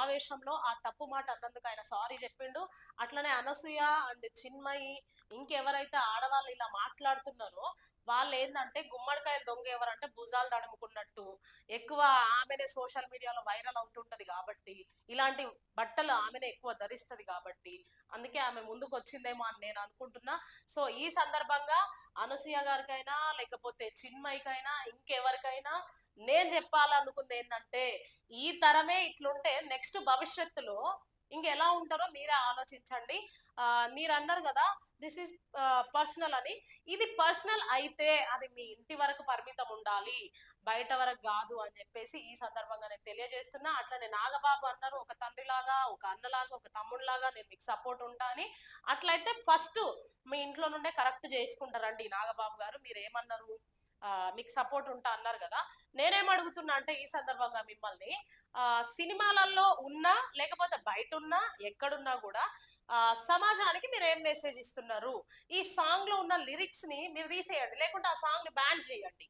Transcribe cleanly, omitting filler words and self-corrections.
ఆవేశంలో ఆ తప్పు మాట అన్నందుకు ఆయన సారీ చెప్పిండు. అట్లనే అనసూయ అండ్ చిన్మయి ఇంకెవరైతే ఆడవాళ్ళు ఇలా మాట్లాడుతున్నారో వాళ్ళేందంటే గుమ్మడికాయలు దొంగ ఎవరంటే భుజాలు తడుముకున్నట్టు ఎక్కువ ఆమెనే సోషల్ మీడియాలో వైరల్ అవుతుంటది కాబట్టి ఇలాంటి బట్టలు ఆమెనే ఎక్కువ ధరిస్తది కాబట్టి అందుకే ఆమె ముందుకు వచ్చిందేమో అని నేను అనుకుంటున్నా. సో ఈ సందర్భంగా అనసూయ గారికైనా లేకపోతే చిన్మయికైనా ఇంకెవరికైనా నేను చెప్పాలనుకుంది ఏంటంటే ఈ తరమే ఇట్లుంటే నెక్స్ట్ భవిష్యత్తులో ఇంకెలా ఉంటారో మీరే ఆలోచించండి. మీరు అన్నారు కదా దిస్ ఈస్ పర్సనల్ అని. ఇది పర్సనల్ అయితే అది మీ ఇంటి వరకు పరిమితం ఉండాలి, బయట వరకు కాదు అని చెప్పేసి ఈ సందర్భంగా నేను తెలియజేస్తున్నా. అట్లనే నాగబాబు అన్నారు ఒక తండ్రిలాగా, ఒక అన్నలాగా, ఒక తమ్ముడిలాగా నేను మీకు సపోర్ట్ ఉంటా అని. అట్లయితే ఫస్ట్ మీ ఇంట్లో నుండే కరెక్ట్ చేసుకుంటారండి నాగబాబు గారు. మీరు ఏమన్నారు, మీకు సపోర్ట్ ఉంటా అన్నారు కదా. నేనేం అడుగుతున్నా అంటే ఈ సందర్భంగా మిమ్మల్ని సినిమాలలో ఉన్నా లేకపోతే బయట ఉన్నా ఎక్కడున్నా కూడా సమాజానికి మీరు ఏం మెసేజ్ ఇస్తున్నారు? ఈ సాంగ్ లో ఉన్న లిరిక్స్ ని మీరు తీసేయండి, లేకుంటే ఆ సాంగ్ ని బ్యాన్ చేయండి.